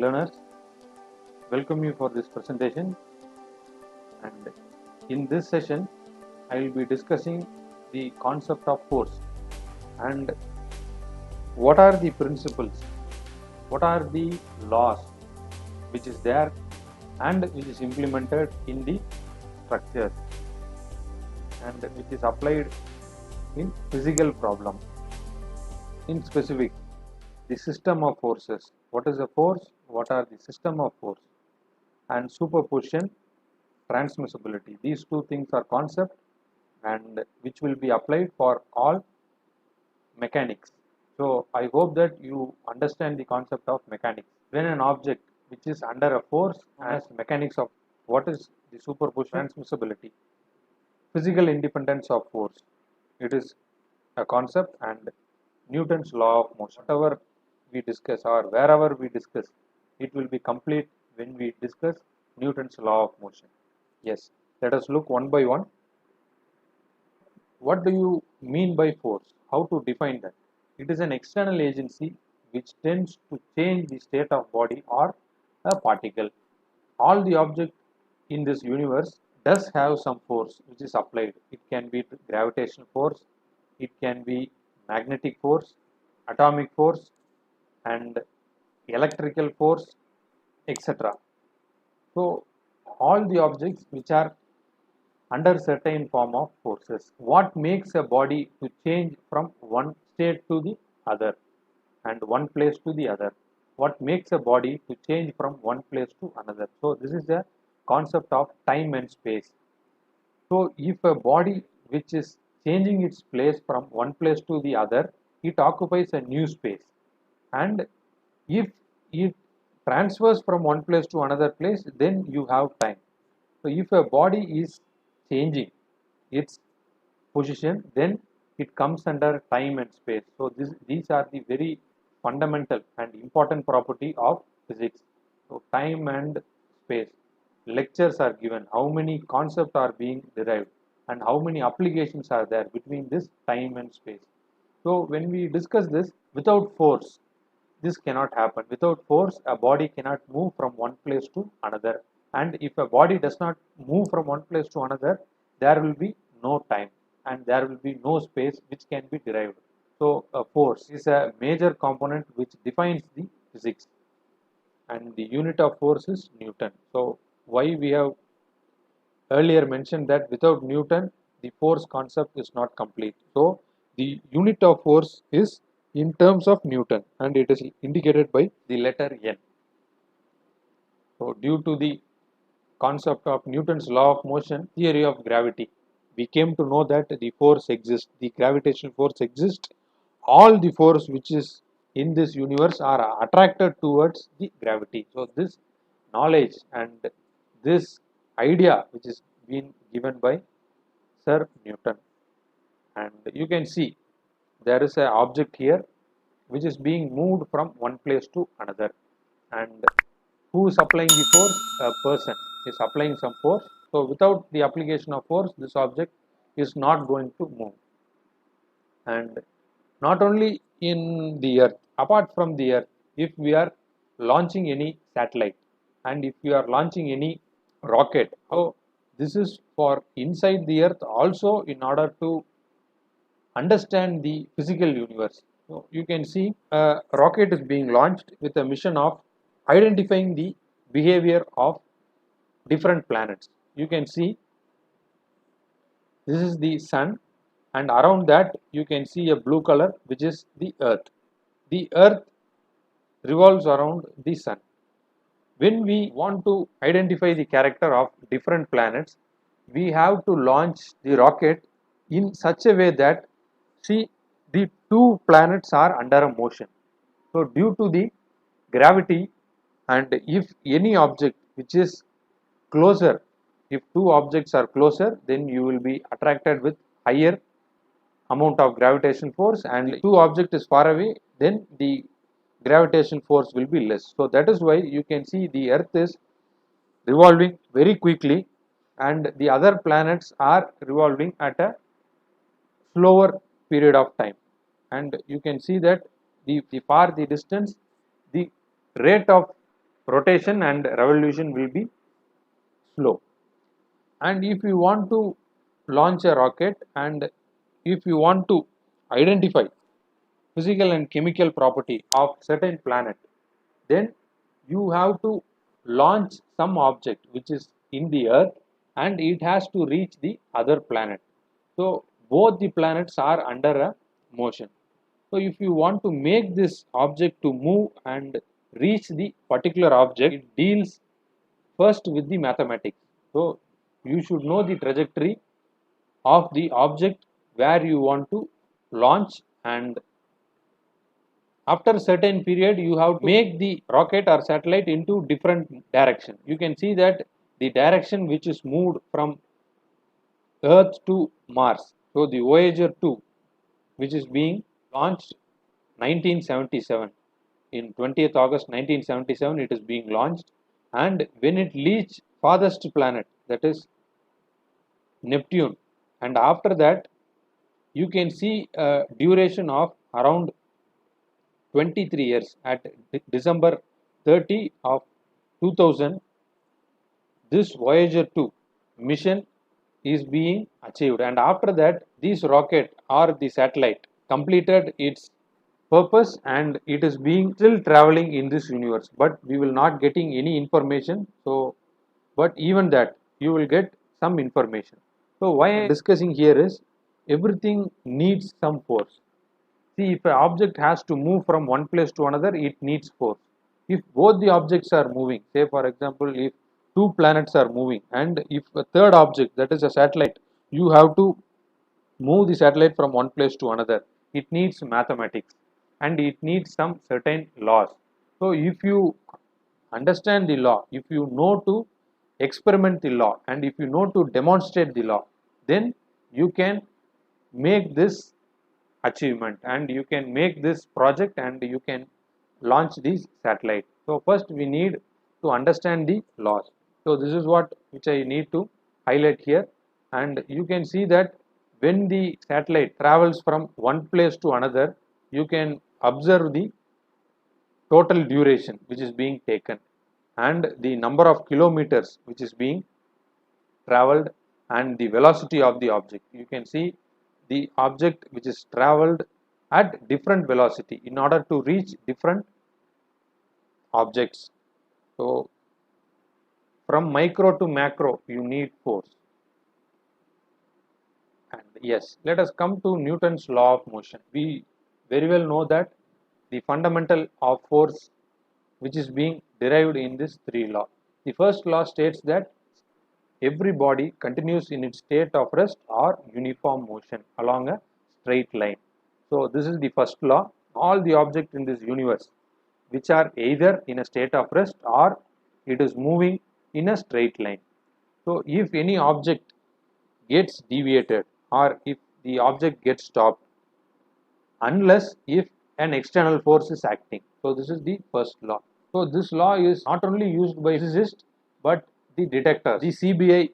learners, welcome you for this presentation, and in this session I will be discussing the concept of force and what are the principles, what are the laws which is there and which is implemented in the structures and which is applied in physical problem. In specific, the system of forces. What is a force? What are the system of force? And superposition, transmissibility. These two things are concept and which will be applied for all mechanics. So I hope that you understand the concept of mechanics. When an object which is under a force has mechanics of what is the superposition, transmissibility, physical independence of force. It is a concept, and Newton's law of motion. Whatever we discuss or wherever we discuss, it will be complete when we discuss Newton's law of motion. Yes, let us look one by one. What do you mean by force? How to define that? It is an external agency which tends to change the state of body or a particle. All the object in this universe does have some force which is applied. It can be gravitational force, it can be magnetic force, atomic force, and electrical force, etc. So all the objects which are under certain form of forces. What makes a body to change from one state to the other and one place to the other? What makes a body to change from one place to another? So this is the concept of time and space. So if a body which is changing its place from one place to the other, it occupies a new space. And if it transfers from one place to another place, then you have time. So if a body is changing its position, then it comes under time and space. So these are the very fundamental and important property of physics. So time and space. Lectures are given, how many concepts are being derived and how many applications are there between this time and space. So when we discuss this, without force, this cannot happen. Without force, a body cannot move from one place to another. And if a body does not move from one place to another, there will be no time and there will be no space which can be derived. So a force is a major component which defines the physics, and the unit of force is Newton. So why we have earlier mentioned that without Newton the force concept is not complete. So the unit of force is in terms of Newton and it is indicated by the letter N. So due to the concept of Newton's law of motion, theory of gravity, we came to know that the force exists, the gravitational force exists. All the force which is in this universe are attracted towards the gravity. So this knowledge and this idea which is been given by Sir Newton, and you can see there is an object here which is being moved from one place to another, and who is applying the force? A person is applying some force. So without the application of force, this object is not going to move. And not only in the earth, apart from the earth, if we are launching any satellite and if we are launching any rocket, so this is for inside the earth also, in order to understand the physical universe. So you can see a rocket is being launched with a mission of identifying the behavior of different planets. You can see this is the sun, and around that you can see a blue color which is the earth. The earth revolves around the sun. When we want to identify the character of different planets, we have to launch the rocket in such a way that, see, the two planets are under a motion. So due to the gravity, and if any object which is closer, if two objects are closer, then you will be attracted with higher amount of gravitation force, and two object is far away, then the gravitation force will be less. So that is why you can see the earth is revolving very quickly and the other planets are revolving at a slower period of time. And you can see that the far the distance, the rate of rotation and revolution will be slow. And if you want to launch a rocket, and if you want to identify physical and chemical property of certain planet, then you have to launch some object which is in the earth, and it has to reach the other planet. So both the planets are under a motion. So if you want to make this object to move and reach the particular object, it deals first with the mathematics. So you should know the trajectory of the object where you want to launch, and after a certain period you have to make the rocket or satellite into different direction. You can see that the direction which is moved from Earth to Mars. So the Voyager 2, which is being launched 1977, in 20th August 1977 it is being launched, and when it reaches farthest planet, that is Neptune, and after that you can see a duration of around 23 years. At December 30 of 2000, this Voyager 2 mission is being achieved, and after that this rocket or the satellite completed its purpose, and it is being still traveling in this universe, but we will not getting any information. So but even that you will get some information. So why I am discussing here is, everything needs some force. See, if an object has to move from one place to another, it needs force. If both the objects are moving, say for example, if two planets are moving, and if a third object, that is a satellite, you have to move the satellite from one place to another, it needs mathematics and it needs some certain laws. So if you understand the law, if you know to experiment the law, and if you know to demonstrate the law, then you can make this achievement, and you can make this project, and you can launch this satellite. So first we need to understand the laws. So this is what which I need to highlight here, and you can see that when the satellite travels from one place to another, you can observe the total duration which is being taken, and the number of kilometers which is being traveled, and the velocity of the object. You can see the object which is traveled at different velocity in order to reach different objects. So from micro to macro you need force. And yes, let us come to Newton's law of motion. We very well know that the fundamental of force which is being derived in this three law. The first law states that every body continues in its state of rest or uniform motion along a straight line. So this is the first law. All the objects in this universe which are either in a state of rest or it is moving in a straight line. So if any object gets deviated, or if the object gets stopped, unless if an external force is acting. So this is the first law. So this law is not only used by physicists, but the detectives, the CBI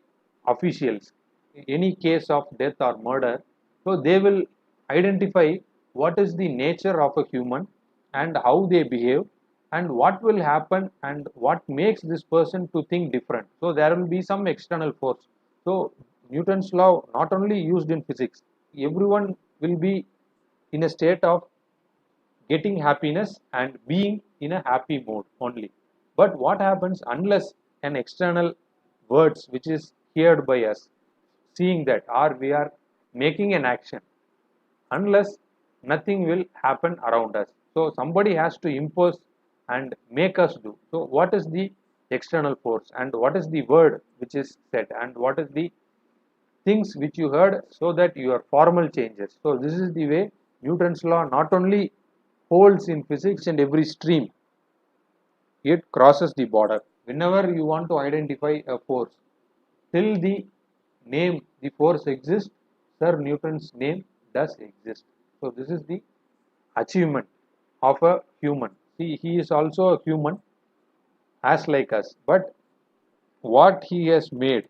officials, any case of death or murder, so they will identify what is the nature of a human and how they behave, and what will happen and what makes this person to think different. So there will be some external force. So Newton's law not only used in physics, everyone will be in a state of getting happiness and being in a happy mode only. But what happens unless an external words which is heard by us, seeing that, or we are making an action, unless nothing will happen around us. So somebody has to impose and make us do. So what is the external force, and what is the word which is said, and what is the things which you heard, so that your formal changes. So this is the way Newton's law not only holds in physics and every stream, it crosses the border. Whenever you want to identify a force, till the name the force exists, Sir Newton's name does exist. So this is the achievement of a human. See, he is also a human as like us, but what he has made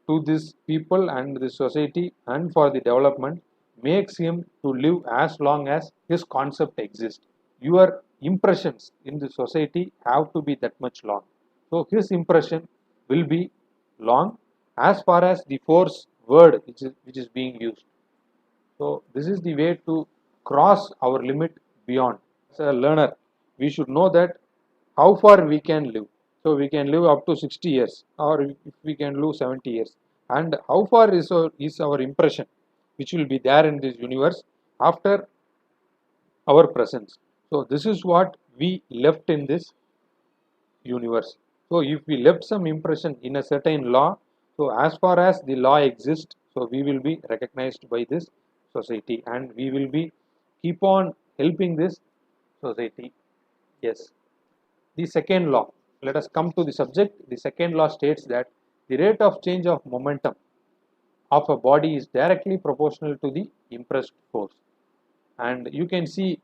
to this people and the society and for the development makes him to live as long as his concept exists. Your impressions in the society have to be that much long. So his impression will be long as far as the force word which is being used. So this is the way to cross our limit beyond. As a learner, we should know that how far we can live. So we can live up to 60 years, or if we can live 70 years. And how far is our impression which will be there in this universe after our presence. So this is what we left in this universe. So if we left some impression in a certain law, so as far as the law exists, so we will be recognized by this society and we will be keep on helping this society. Yes. The second law, let us come to the subject. The second law states that the rate of change of momentum of a body is directly proportional to the impressed force. And you can see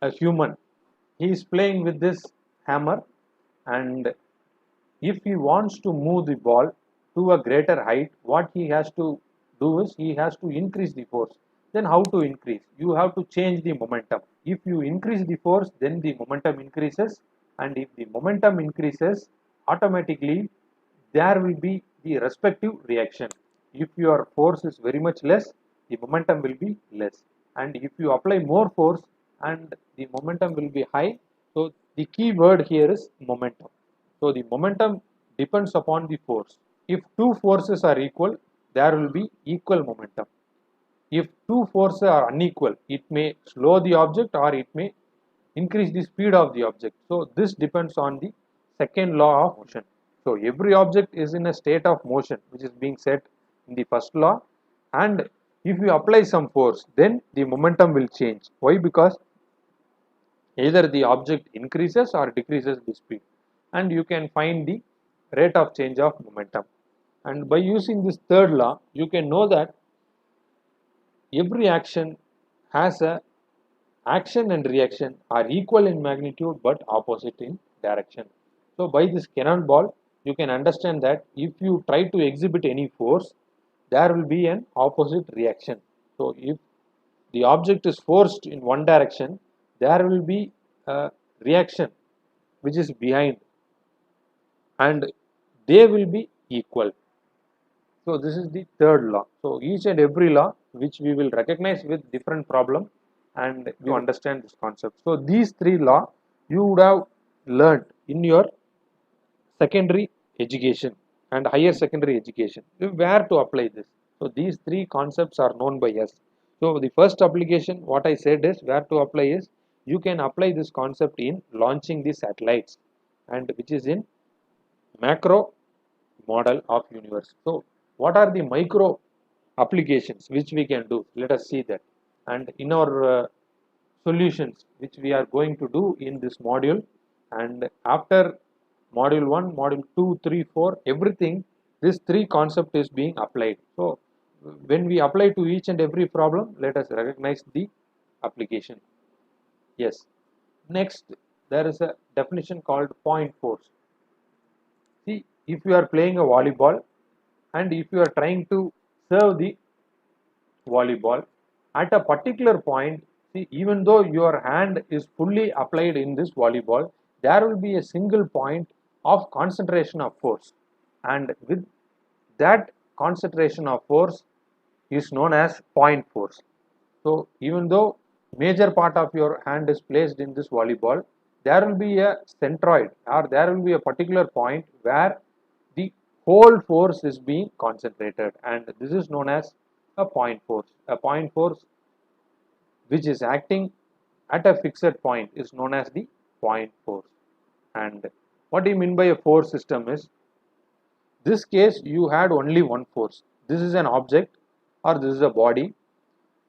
a human, he is playing with this hammer, and if he wants to move the ball to a greater height, what he has to do is he has to increase the force. Then how to increase? You have to change the momentum. If you increase the force, then the momentum increases, and if the momentum increases, automatically there will be the respective reaction. If your force is very much less, the momentum will be less, and if you apply more force and the momentum will be high. So the key word here is momentum. So the momentum depends upon the force. If two forces are equal, there will be equal momentum. If two forces are unequal, it may slow the object or it may increase the speed of the object. So this depends on the second law of motion. So every object is in a state of motion which is being set in the first law, and if you apply some force, then the momentum will change. Why? Because either the object increases or decreases the speed, and you can find the rate of change of momentum. And by using this third law, you can know that every action has a action and reaction are equal in magnitude but opposite in direction. So by this cannonball, you can understand that if you try to exhibit any force, there will be an opposite reaction. So if the object is forced in one direction, there will be a reaction which is behind, and they will be equal. So this is the third law. So each and every law which we will recognize with different problem, and you understand this concept. So these three law you would have learned in your secondary education and higher secondary education. Where to apply this? So these three concepts are known by us. So the first application, what I said is where to apply is you can apply this concept in launching the satellites, and which is in macro model of universe. So what are the micro applications which we can do? Let us see that. And in our solutions which we are going to do in this module, and after module 1, module 2, 3, 4, everything, this three concept is being applied. So when we apply to each and every problem, let us recognize the application. Yes. Next, there is a definition called point force. See, if you are playing a volleyball and if you are trying to serve the volleyball at a particular point, see, even though your hand is fully applied in this volleyball, there will be a single point of concentration of force, and with that concentration of force is known as point force. So even though major part of your hand is placed in this volleyball, there will be a centroid, or there will be a particular point where the whole force is being concentrated, and this is known as a point force. A point force which is acting at a fixed point is known as the point force. And what do you mean by a force system is, this case you had only one force. This is an object or this is a body,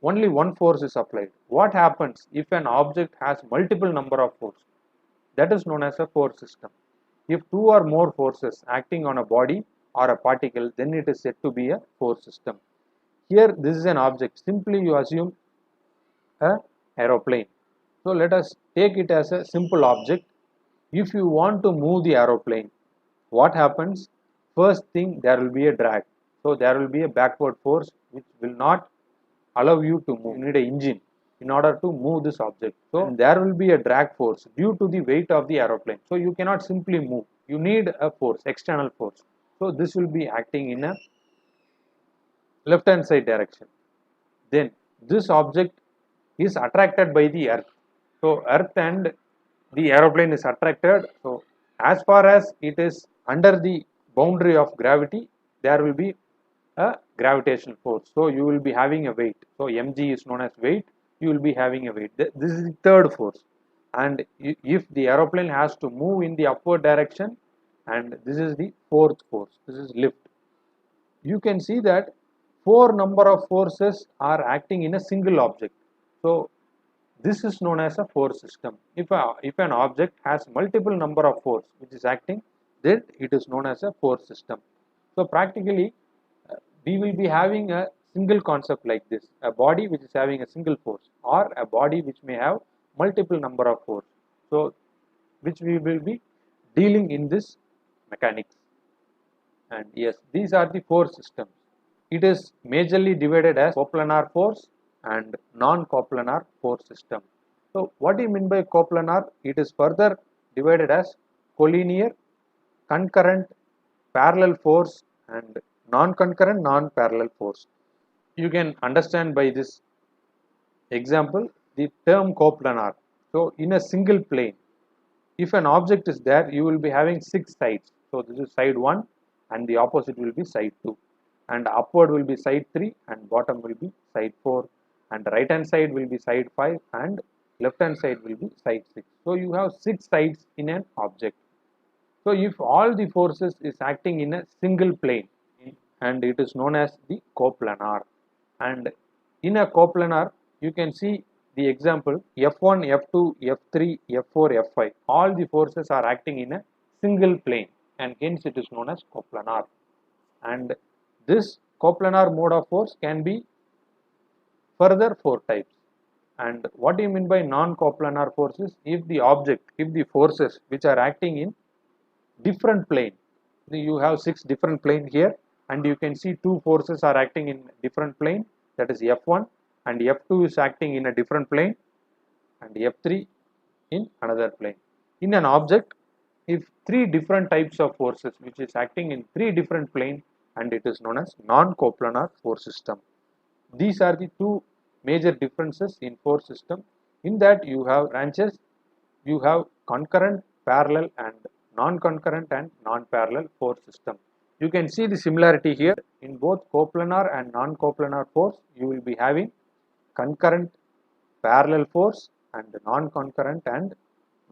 only one force is applied. What happens if an object has multiple number of forces? That is known as a force system. If two or more forces acting on a body or a particle, then it is said to be a force system. Here this is an object. Simply you assume a aeroplane. So let us take it as a simple object. If you want to move the aeroplane, what happens? First thing, there will be a drag. So there will be a backward force which will not allow you to move. You need an engine. in order to move this object. So there will be a drag force due to the weight of the aeroplane. So you cannot simply move. You need a force, external force. So this will be acting in a left hand side direction. Then this object is attracted by the earth. So earth and the aeroplane is attracted. So as far as it is under the boundary of gravity, there will be a gravitational force. So you will be having a weight. So mg is known as weight. You will be having a weight. This is the third force. And if the aeroplane has to move in the upward direction, and this is the fourth force. This is lift. You can see that four number of forces are acting in a single object. So this is known as a force system. If an object has multiple number of force which is acting, then it is known as a force system. So practically we will be having a single concept like this, a body which is having a single force, or a body which may have multiple number of force. So which we will be dealing in this mechanics. And yes, these are the force systems. It is majorly divided as coplanar force and non-coplanar force system. So what do you mean by coplanar? It is further divided as collinear, concurrent, parallel force and non-concurrent, non-parallel force. You can understand by this example the term coplanar. So in a single plane, if an object is there, you will be having 6 sides. So this is side 1 and the opposite will be side 2, and upward will be side 3 and bottom will be side 4, and right hand side will be side 5 and left hand side will be side 6. So you have 6 sides in an object. So if all the forces is acting in a single plane, and it is known as the coplanar. And in a coplanar you can see the example F1, F2, F3, F4, F5. All the forces are acting in a single plane, and hence it is known as coplanar. And this coplanar mode of force can be further 4 types. And what do you mean by non-coplanar forces? If the forces which are acting in different plane, you have 6 different plane here, and you can see 2 forces are acting in different plane, that is F1, and F2 is acting in a different plane, and F3 in another plane. In an object, if 3 different types of forces which is acting in 3 different plane, and it is known as non-coplanar force system. These are the 2 major differences in force system. In that you have branches, you have concurrent, parallel and non-concurrent and non-parallel force system. You can see the similarity here. In both coplanar and non-coplanar force, you will be having concurrent, parallel force and non-concurrent and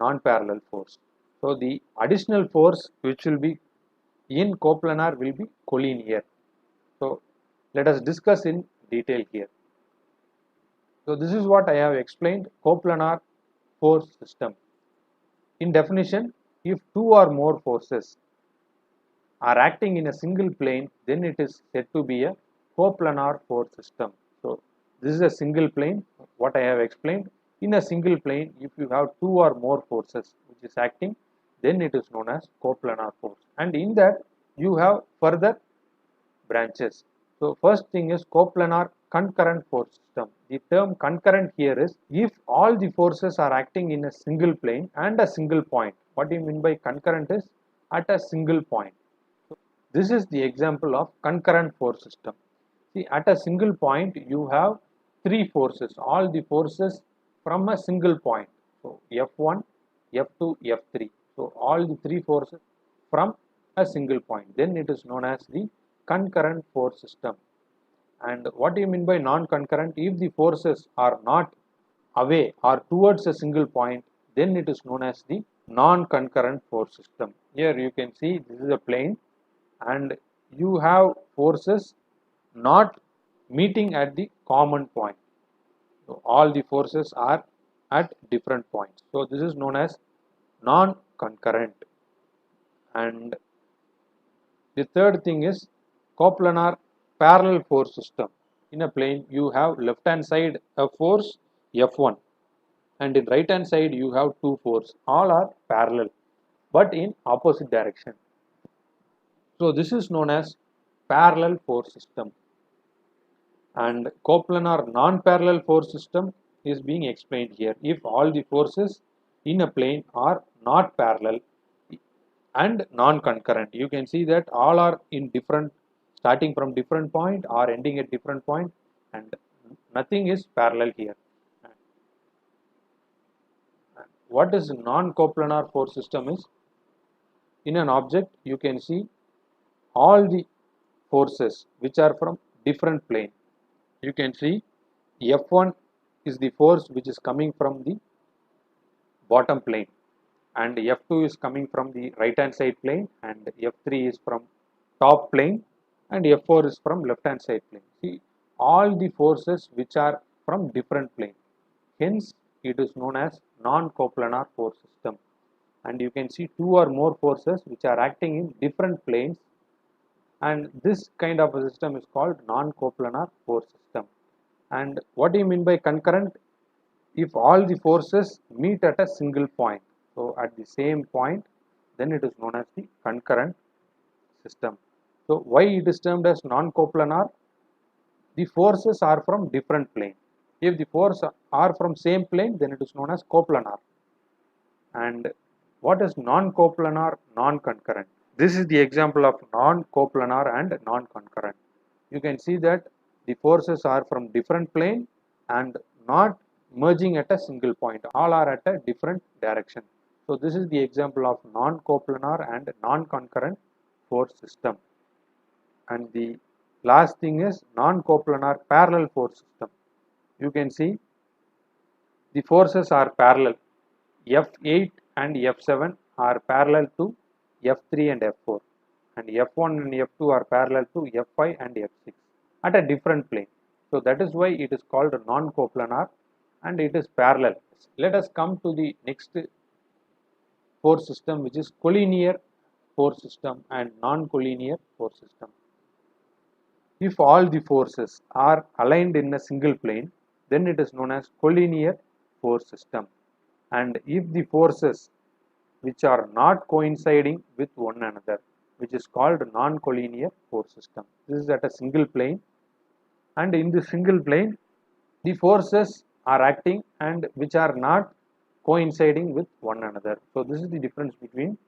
non-parallel force. So the additional force which will be in coplanar will be collinear. So let us discuss in detail here. So this is what I have explained, coplanar force system. In definition, if 2 or more forces are acting in a single plane, then it is said to be a coplanar force system. So this is a single plane, what I have explained. In a single plane, if you have 2 or more forces which is acting, then it is known as coplanar force. And in that you have further branches. So first thing is coplanar concurrent force system. The term concurrent here is if all the forces are acting in a single plane and a single point. What do you mean by concurrent is at a single point. So this is the example of concurrent force system. See, at a single point you have 3 forces, all the forces from a single point. So F1, F2, F3. So all the 3 forces from a single point. Then it is known as the concurrent force system. And what do you mean by non-concurrent? If the forces are not away or towards a single point, then it is known as the non-concurrent force system. Here you can see this is a plane and you have forces not meeting at the common point. So all the forces are at different points. So this is known as non-concurrent. And the third thing is coplanar parallel force system. In a plane you have left hand side a force F1 and in right hand side you have 2 force. All are parallel but in opposite direction. So this is known as parallel force system. And coplanar non-parallel force system, is being explained here. If all the forces in a plane are not parallel and non-concurrent, you can see that all are in different, starting from different point or ending at different point, and nothing is parallel here. What is non-coplanar force system is, in an object you can see all the forces which are from different plane. You can see F1 is the force which is coming from the bottom plane, and F2 is coming from the right hand side plane, and F3 is from top plane, and F4 is from left hand side plane. See all the forces which are from different plane, hence it is known as non-coplanar force system. And you can see two or more forces which are acting in different planes, and this kind of a system is called non-coplanar force system. And what do you mean by concurrent? If all the forces meet at a single point, so at the same point, then it is known as the concurrent system. So why it is termed as non-coplanar? The forces are from different plane. If the forces are from same plane, then it is known as coplanar. And what is non-coplanar, non-concurrent? This is the example of non-coplanar and non-concurrent. You can see that the forces are from different plane and not merging at a single point. All are at a different direction. So this is the example of non-coplanar and non-concurrent force system. And the last thing is non-coplanar parallel force system. You can see the forces are parallel. F8 and F7 are parallel to F3 and F4, and F1 and F2 are parallel to F5 and F6 at a different plane. So that is why it is called non-coplanar and it is parallel. Let us come to the next force system, which is collinear force system and non-collinear force system. If all the forces are aligned in a single plane, then it is known as collinear force system. And if the forces which are not coinciding with one another, which is called non-collinear force system. This is at a single plane, and in the single plane the forces are acting and which are not coinciding with one another. So this is the difference between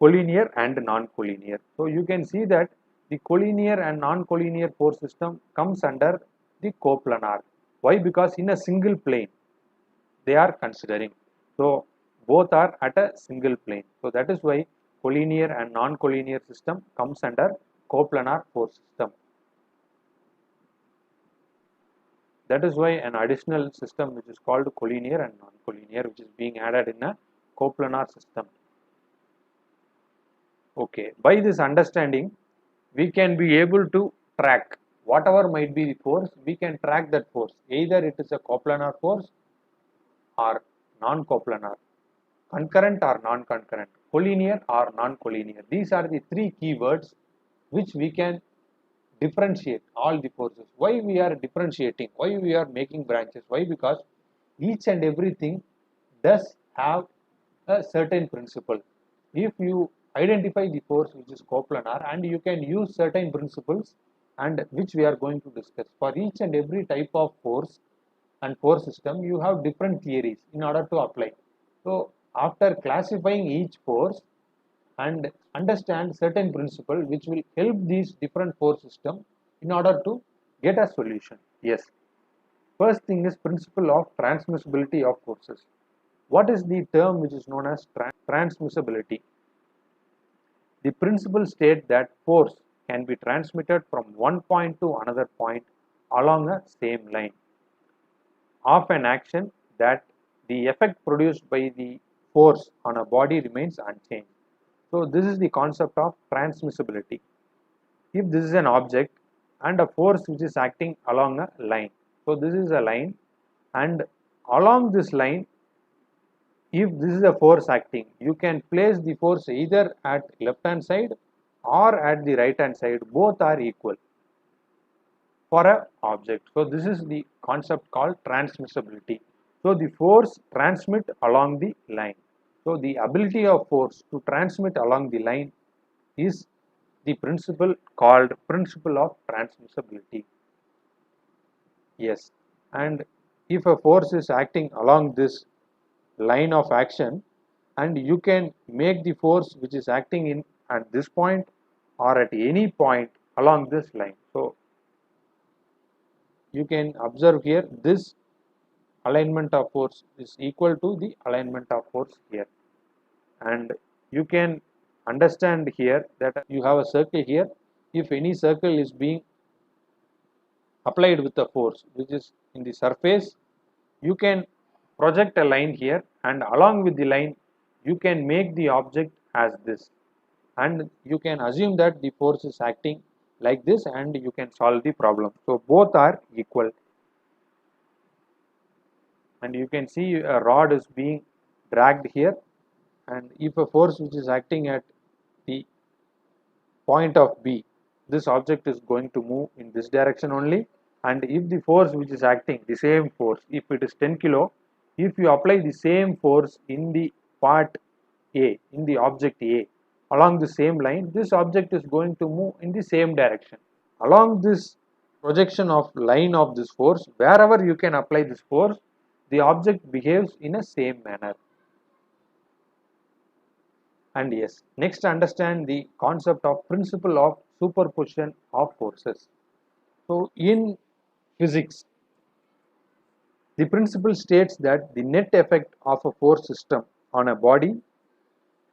collinear and non-collinear. So you can see that the collinear and non-collinear force system comes under the coplanar. Why? Because in a single plane they are considering. So both are at a single plane. So that is why collinear and non-collinear system comes under coplanar force system. That is why an additional system which is called collinear and non-collinear, which is being added in a coplanar system. Okay, by this understanding, we can be able to track whatever might be the force, we can track that force. Either it is a coplanar force or non-coplanar, concurrent or non-concurrent, collinear or non-collinear. These are the three keywords which we can differentiate all the forces. Why we are differentiating? Why we are making branches? Why? Because each and everything does have a certain principle. If you identify the force which is coplanar, and you can use certain principles, and which we are going to discuss. For each and every type of force and force system, you have different theories in order to apply. So after classifying each force and understand certain principle which will help these different force system in order to get a solution. Yes, first thing is principle of transmissibility of forces. What is the term which is known as transmissibility? The principle states that force can be transmitted from one point to another point along a same line of an action, that the effect produced by the force on a body remains unchanged. So this is the concept of transmissibility. If this is an object and a force which is acting along a line, so this is a line, and along this line, if this is a force acting, you can place the force either at left hand side or at the right hand side. Both are equal for an object. So this is the concept called transmissibility. So the force transmit along the line. So the ability of force to transmit along the line is the principle called principle of transmissibility. Yes, and if a force is acting along this line of action, and you can make the force which is acting in at this point or at any point along this line. So you can observe here this alignment of force is equal to the alignment of force here, and you can understand here that you have a circle here. If any circle is being applied with a force which is in the surface, you can project a line here, and along with the line you can make the object as this, and you can assume that the force is acting like this, and you can solve the problem. So both are equal, and you can see a rod is being dragged here, and if a force which is acting at the point of B, this object is going to move in this direction only, and if the force which is acting, the same force, if it is 10 kilo, if you apply the same force in the part A, in the object A, along the same line, this object is going to move in the same direction. Along this projection of line of this force, wherever you can apply this force, the object behaves in a same manner. And yes, next understand the concept of principle of superposition of forces. So in physics, the principle states that the net effect of a force system on a body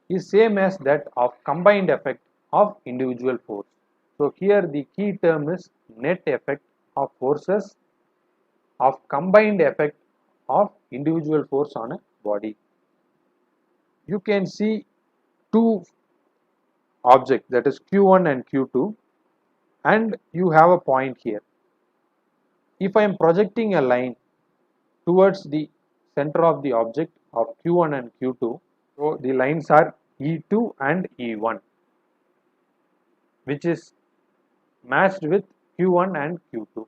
is same as that of combined effect of individual force. So here the key term is net effect of forces of combined effect of individual force on a body. You can see two objects, that is Q1 and Q2, and you have a point here. If I am projecting a line towards the center of the object of Q1 and Q2, so the lines are E2 and E1, which is matched with Q1 and Q2.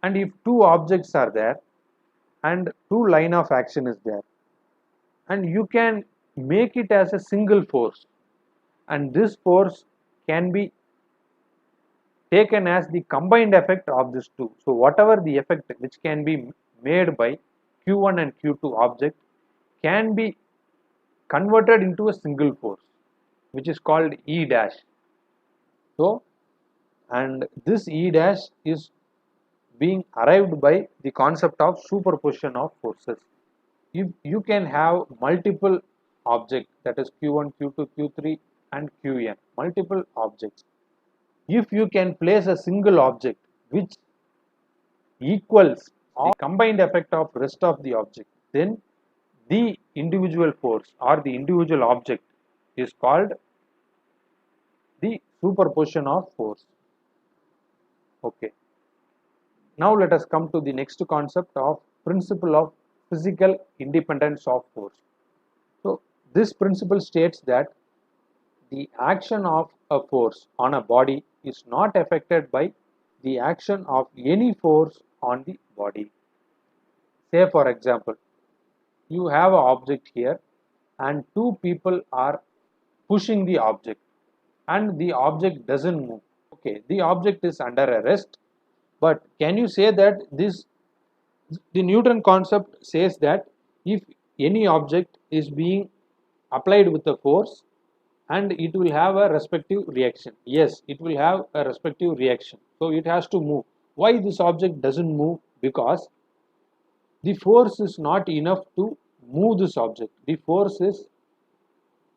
And if two objects are there and two line of action is there, and you can make it as a single force, and this force can be taken as the combined effect of these two. So whatever the effect which can be made by Q1 and Q2 object can be converted into a single force, which is called E dash. So, and this E dash is being arrived by the concept of superposition of forces. If you can have multiple objects, that is Q1, Q2, Q3 and Qn, multiple objects. If you can place a single object which equals the combined effect of rest of the object, then the individual force or the individual object is called the superposition of force. Okay. Now let us come to the next concept of principle of physical independence of force. So this principle states that the action of a force on a body is not affected by the action of any force on the body. Say for example, you have an object here and two people are pushing the object and the object doesn't move. Okay, the object is under a rest, but can you say that the Newton concept says that if any object is being applied with a force and it will have a respective reaction? Yes, it will have a respective reaction, so it has to move. Why this object doesn't move? Because the force is not enough to move this object. The force is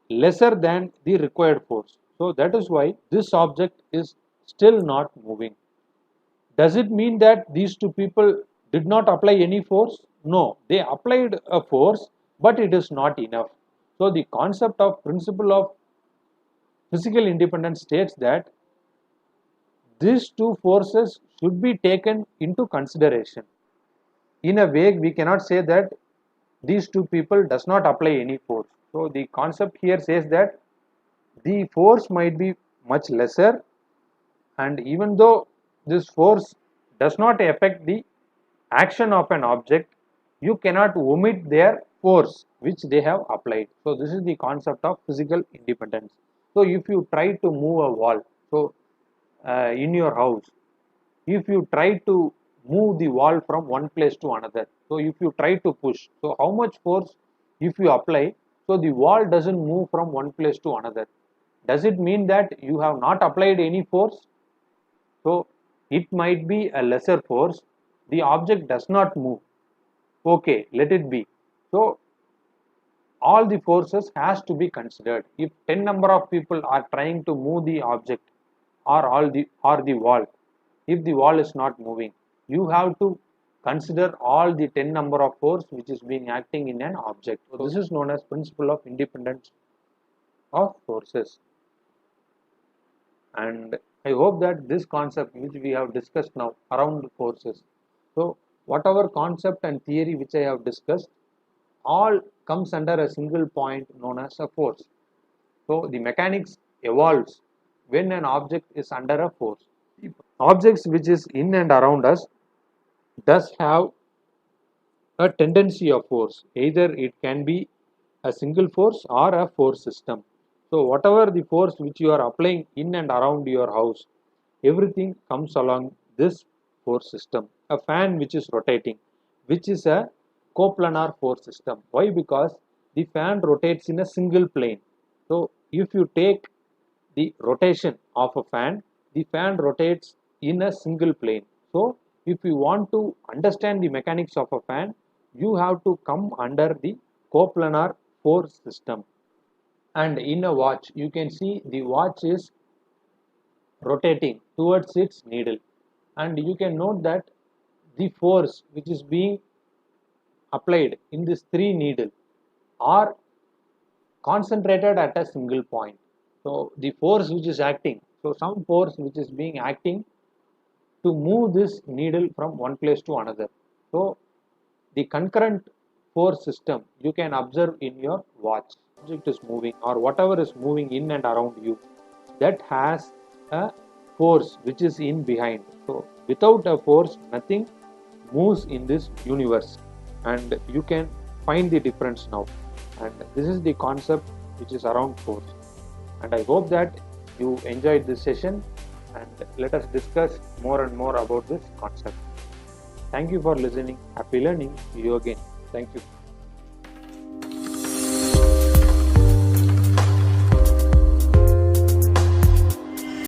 lesser than the required force, so that is why this object is still not moving. Does it mean that these two people did not apply any force? No, they applied a force, but it is not enough. So the concept of principle of physical independence states that these two forces should be taken into consideration. In a way, we cannot say that these two people does not apply any force. So the concept here says that the force might be much lesser, and even though this force does not affect the action of an object, you cannot omit their force which they have applied. So this is the concept of physical independence. So if you try to move a wall, so in your house, if you try to move the wall from one place to another. So if you try to push, so how much force if you apply, so the wall doesn't move from one place to another. Does it mean that you have not applied any force? So it might be a lesser force, the object does not move. Okay, let it be. So all the forces has to be considered. If 10 number of people are trying to move the object or the wall, if the wall is not moving, you have to consider all the 10 number of force which is being acting in an object. So this is known as principle of independence of forces. And I hope that this concept which we have discussed now around forces, so whatever concept and theory which I have discussed, all comes under a single point known as a force. So the mechanics evolves when an object is under a force. Objects which is in and around us does have a tendency of force. Either it can be a single force or a force system. So whatever the force which you are applying in and around your house, everything comes along this force system. A fan which is rotating, which is a coplanar force system. Why? Because the fan rotates in a single plane. So if you take the rotation of a fan, the fan rotates in a single plane. So if you want to understand the mechanics of a fan, you have to come under the coplanar force system. And in a watch, you can see the watch is rotating towards its needle, and you can note that the force which is being applied in this three needle are concentrated at a single point. So the force which is acting, so some force which is being acting to move this needle from one place to another. So the concurrent force system you can observe in your watch. Object is moving or whatever is moving in and around you, that has a force which is in behind. So without a force, nothing moves in this universe, and you can find the difference now. And this is the concept which is around force. And I hope that you enjoyed this session, and let us discuss more and more about this concept. Thank you for listening. Happy learning. See you again. Thank you.